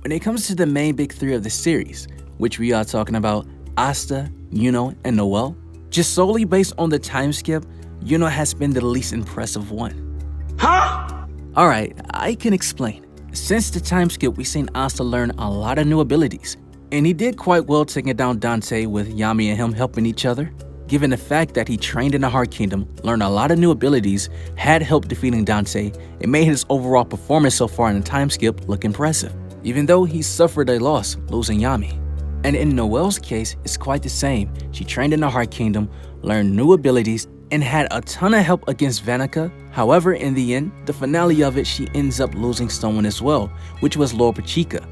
When it comes to the main big three of the series, which we are talking about Asta, Yuno, and Noelle, just solely based on the time skip, Yuno has been the least impressive one. Huh? Alright, I can explain. Since the time skip, we've seen Asta learn a lot of new abilities, and he did quite well taking down Dante with Yami and him helping each other. Given the fact that he trained in the Heart Kingdom, learned a lot of new abilities, had help defeating Dante, it made his overall performance so far in the time skip look impressive, even though he suffered a loss, losing Yami. And in Noelle's case, it's quite the same. She trained in the Heart Kingdom, learned new abilities, and had a ton of help against Vanica. However, in the end, the finale of it, she ends up losing someone as well, which was Lord Pachika.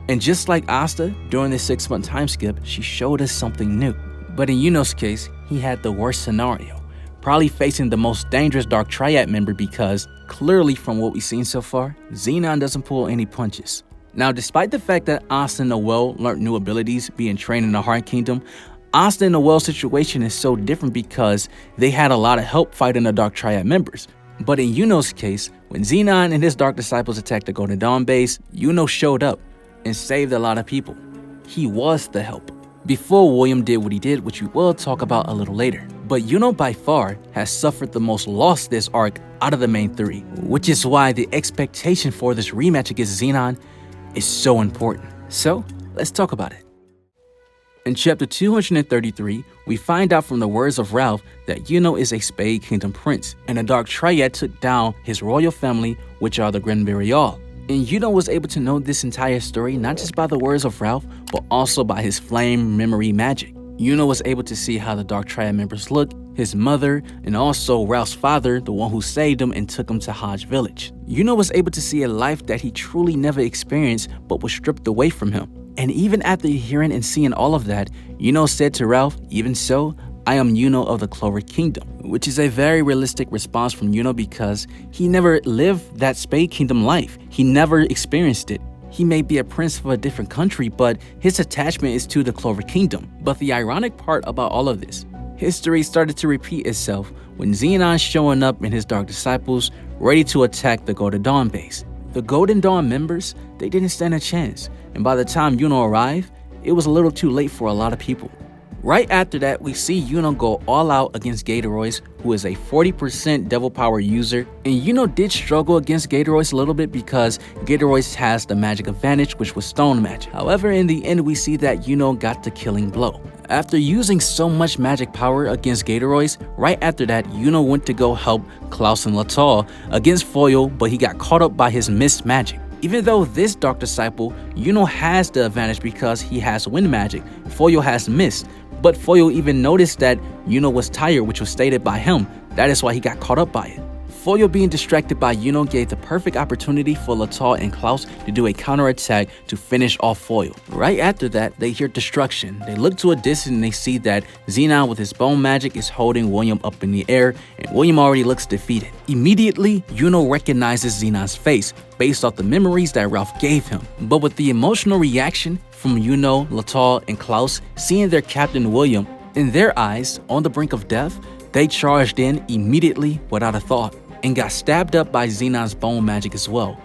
And just like Asta, during the 6-month time skip, she showed us something new. But in Yuno's case, he had the worst scenario, probably facing the most dangerous Dark Triad member because, clearly from what we've seen so far, Zenon doesn't pull any punches. Now, despite the fact that Asta and Noelle learned new abilities being trained in the Heart Kingdom, Asta and Noelle's situation is so different because they had a lot of help fighting the Dark Triad members. But in Yuno's case, when Zenon and his Dark Disciples attacked the Golden Dawn base, Yuno showed up and saved a lot of people. He was the help. Before William did what he did, which we will talk about a little later. But Yuno by far has suffered the most loss this arc out of the main three, which is why the expectation for this rematch against Zenon is so important. So, let's talk about it. In chapter 233, we find out from the words of Ralph that Yuno is a Spade Kingdom prince, and the Dark Triad took down his royal family, which are the Grinberryall. And Yuno was able to know this entire story not just by the words of Ralph, but also by his flame memory magic. Yuno was able to see how the Dark Triad members look, his mother, and also Ralph's father, the one who saved him and took him to Hodge Village. Yuno was able to see a life that he truly never experienced but was stripped away from him. And even after hearing and seeing all of that, Yuno said to Ralph, "Even so, I am Yuno of the Clover Kingdom," which is a very realistic response from Yuno because he never lived that Spade Kingdom life. He never experienced it. He may be a prince of a different country, but his attachment is to the Clover Kingdom. But the ironic part about all of this, history started to repeat itself when Zenon showing up and his Dark Disciples ready to attack the Golden Dawn base. The Golden Dawn members, they didn't stand a chance, and by the time Yuno arrived, it was a little too late for a lot of people. Right after that, we see Yuno go all out against Gatoroys, who is a 40% devil power user. And Yuno did struggle against Gatoroys a little bit because Gatoroys has the magic advantage, which was stone magic. However, in the end, we see that Yuno got the killing blow. After using so much magic power against Gatoroys, right after that, Yuno went to go help Klaus and Latal against Foil, but he got caught up by his mist magic. Even though this Dark Disciple, Yuno has the advantage because he has wind magic, Foil has mist. But Foil even noticed that Yuno was tired, which was stated by him. That is why he got caught up by it. Foil being distracted by Yuno gave the perfect opportunity for Latal and Klaus to do a counterattack to finish off Foil. Right after that, they hear destruction. They look to a distance and they see that Zenon with his bone magic is holding William up in the air, and William already looks defeated. Immediately, Yuno recognizes Zenon's face based off the memories that Ralph gave him. But with the emotional reaction from Yuno, Latal, and Klaus seeing their captain William, in their eyes, on the brink of death, they charged in immediately without a thought and got stabbed up by Zenon's bone magic as well.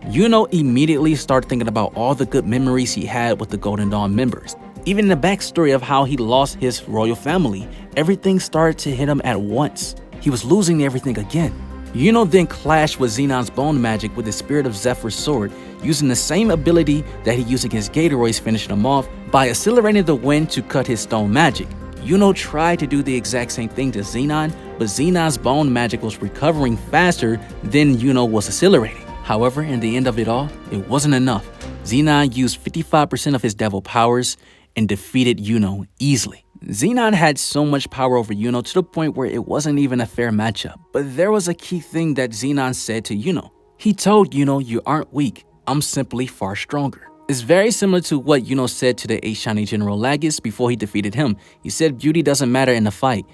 Yuno immediately started thinking about all the good memories he had with the Golden Dawn members. Even the backstory of how he lost his royal family, everything started to hit him at once. He was losing everything again. Yuno then clashed with Zenon's bone magic with the Spirit of Zephyr's sword, using the same ability that he used against Gatoroys, finishing him off by accelerating the wind to cut his stone magic. Yuno tried to do the exact same thing to Zenon, but Zenon's bone magic was recovering faster than Yuno was accelerating. However, in the end of it all, it wasn't enough. Zenon used 55% of his devil powers and defeated Yuno easily. Zenon had so much power over Yuno to the point where it wasn't even a fair matchup. But there was a key thing that Zenon said to Yuno. He told Yuno, "You aren't weak, I'm simply far stronger." It's very similar to what Yuno said to the 8 Shiny General Lagus before he defeated him. He said beauty doesn't matter in a fight,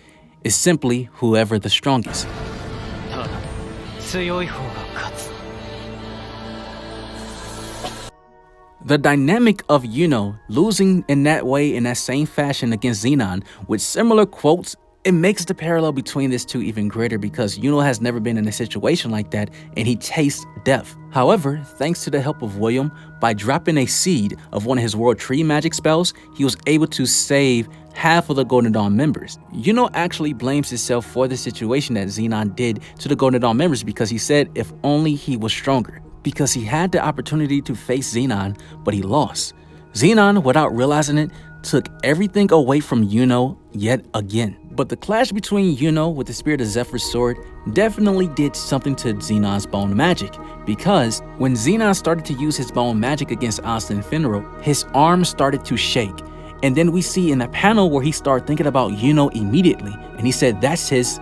it's simply whoever the strongest. The dynamic of Yuno losing in that way, in that same fashion against Zenon with similar quotes It makes the parallel between these two even greater because Yuno has never been in a situation like that and he tastes death. However, thanks to the help of William, by dropping a seed of one of his World Tree magic spells, he was able to save half of the Golden Dawn members. Yuno actually blames himself for the situation that Zenon did to the Golden Dawn members because he said if only he was stronger. Because he had the opportunity to face Zenon, but he lost. Zenon, without realizing it, took everything away from Yuno yet again. But the clash between Yuno with the Spirit of Zephyr's sword definitely did something to Zenon's bone magic, because when Zenon started to use his bone magic against Asta and Finral, his arm started to shake. And then we see in the panel where he started thinking about Yuno immediately, and he said that's his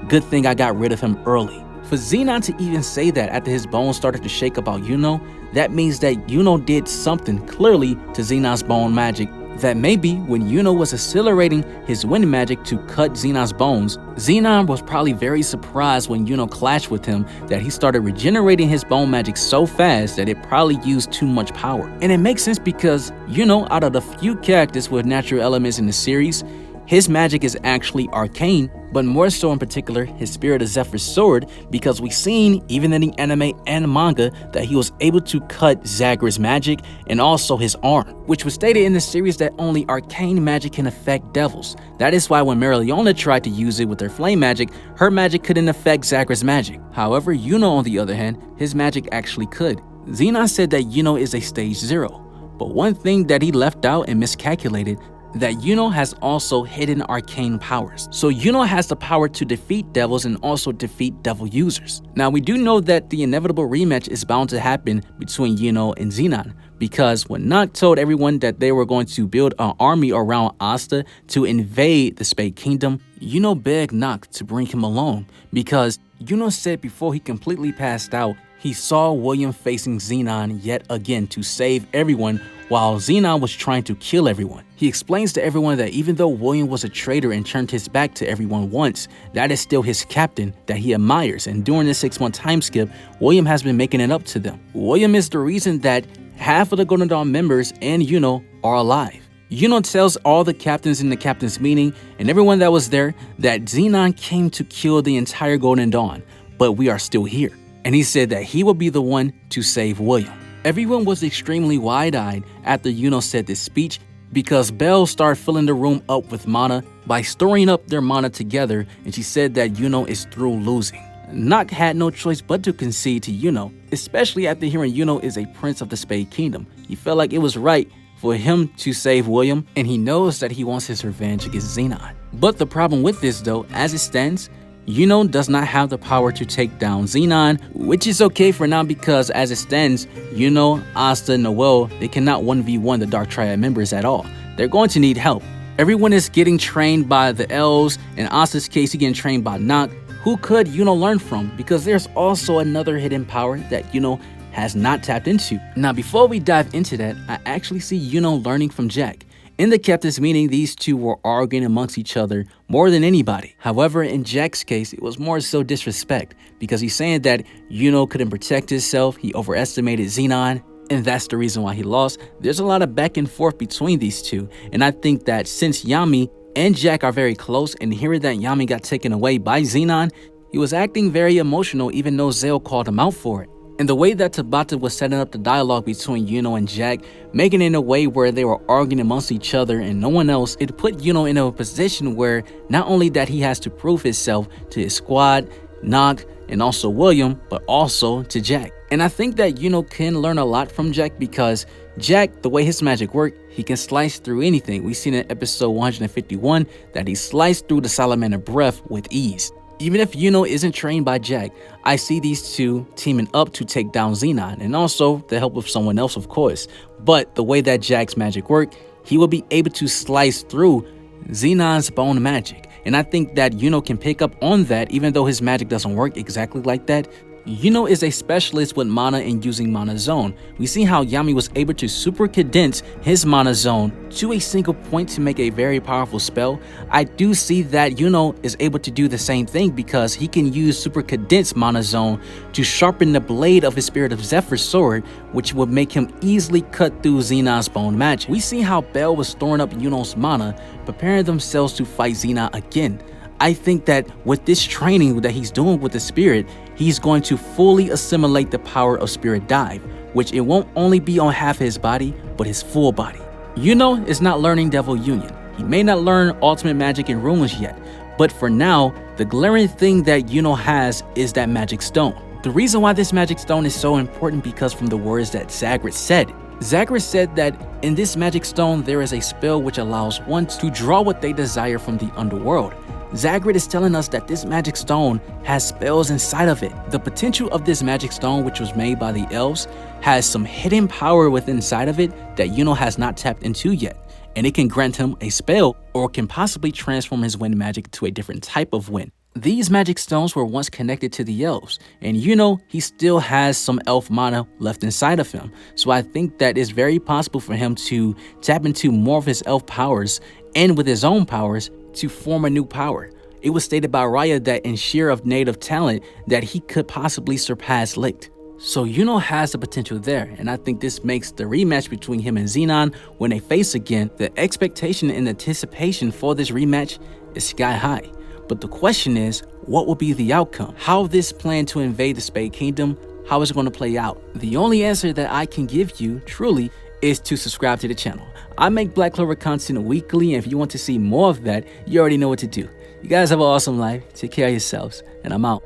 good thing I got rid of him early. For Zenon to even say that after his bones started to shake about Yuno, that means that Yuno did something clearly to Zenon's bone magic, that maybe when Yuno was accelerating his wind magic to cut Zenon's bones, Zenon was probably very surprised when Yuno clashed with him that he started regenerating his bone magic so fast that it probably used too much power. And it makes sense because Yuno, out of the few characters with natural elements in the series, his magic is actually arcane, but more so in particular his Spirit of Zephyr's sword, because we've seen even in the anime and manga that he was able to cut Zagreus' magic and also his arm, which was stated in the series that only arcane magic can affect devils. That is why when Mereoleona tried to use it with her flame magic, her magic couldn't affect Zagreus' magic. However, Yuno on the other hand, his magic actually could. Zenon said that Yuno is a stage 0, but one thing that he left out and miscalculated, that Yuno has also hidden arcane powers. So Yuno has the power to defeat devils and also defeat devil users. Now we do know that the inevitable rematch is bound to happen between Yuno and Zenon, because when Noct told everyone that they were going to build an army around Asta to invade the Spade Kingdom, Yuno begged Noct to bring him along, because Yuno said before he completely passed out, he saw William facing Zenon yet again to save everyone while Zenon was trying to kill everyone. He explains to everyone that even though William was a traitor and turned his back to everyone once, that is still his captain that he admires, and during the 6-month time skip, William has been making it up to them. William is the reason that half of the Golden Dawn members and Yuno are alive. Yuno tells all the captains in the captain's meeting and everyone that was there that Zenon came to kill the entire Golden Dawn, but we are still here. And he said that he will be the one to save William. Everyone was extremely wide-eyed after Yuno said this speech, because Belle started filling the room up with mana by storing up their mana together, and she said that Yuno is through losing. Noct had no choice but to concede to Yuno, especially after hearing Yuno is a prince of the Spade Kingdom. He felt like it was right for him to save William, and he knows that he wants his revenge against Zenon. But the problem with this though, as it stands, Yuno does not have the power to take down Zenon, which is okay for now because as it stands, Yuno, Asta, and Noelle, they cannot 1v1 the Dark Triad members at all. They're going to need help. Everyone is getting trained by the elves, in Asta's case, he's getting trained by Noct. Who could Yuno learn from? Because there's also another hidden power that Yuno has not tapped into. Now, before we dive into that, I actually see Yuno learning from Jack. In the captain's meeting, these two were arguing amongst each other more than anybody. However, in Jack's case, it was more so disrespect, because he's saying that Yuno couldn't protect himself, he overestimated Zenon, and that's the reason why he lost. There's a lot of back and forth between these two, and I think that since Yami and Jack are very close, and hearing that Yami got taken away by Zenon, he was acting very emotional even though Zale called him out for it. And the way that Tabata was setting up the dialogue between Yuno and Jack, making it in a way where they were arguing amongst each other and no one else, it put Yuno in a position where not only that he has to prove himself to his squad, Noct, and also William, but also to Jack. And I think that Yuno can learn a lot from Jack, because Jack, the way his magic works, he can slice through anything. We've seen in episode 151 that he sliced through the salamander breath with ease. Even if Yuno isn't trained by Jack, I see these two teaming up to take down Zenon, and also the help of someone else, of course. But the way that Jack's magic works, he will be able to slice through Zenon's bone magic. And I think that Yuno can pick up on that, even though his magic doesn't work exactly like that. Yuno is a specialist with mana and using mana zone. We see how Yami was able to super condense his mana zone to a single point to make a very powerful spell. I do see that Yuno is able to do the same thing, because he can use super condensed mana zone to sharpen the blade of his Spirit of Zephyr's sword, which would make him easily cut through Zenon's bone magic. We see how Belle was storing up Yuno's mana, preparing themselves to fight Zenon again. I think that with this training that he's doing with the spirit, he's going to fully assimilate the power of Spirit Dive, which it won't only be on half his body, but his full body. Yuno is not learning Devil Union. He may not learn Ultimate Magic and Runes yet, but for now, the glaring thing that Yuno has is that Magic Stone. The reason why this Magic Stone is so important because from the words that Zagreus said that in this Magic Stone there is a spell which allows one to draw what they desire from the underworld. Zagreus is telling us that this Magic Stone has spells inside of it. The potential of this Magic Stone, which was made by the elves, has some hidden power within inside of it that Yuno has not tapped into yet. And it can grant him a spell or can possibly transform his wind magic to a different type of wind. These magic stones were once connected to the elves, and he still has some elf mana left inside of him. So I think that it's very possible for him to tap into more of his elf powers and with his own powers to form a new power. It was stated by Raya that in sheer of native talent that he could possibly surpass Licht. So Yuno has the potential there, and I think this makes the rematch between him and Zenon when they face again. The expectation and anticipation for this rematch is sky high. But the question is, what will be the outcome? How this plan to invade the Spade Kingdom, how is it going to play out? The only answer that I can give you, truly, is to subscribe to the channel. I make Black Clover content weekly, and if you want to see more of that, you already know what to do. You guys have an awesome life, take care of yourselves, and I'm out.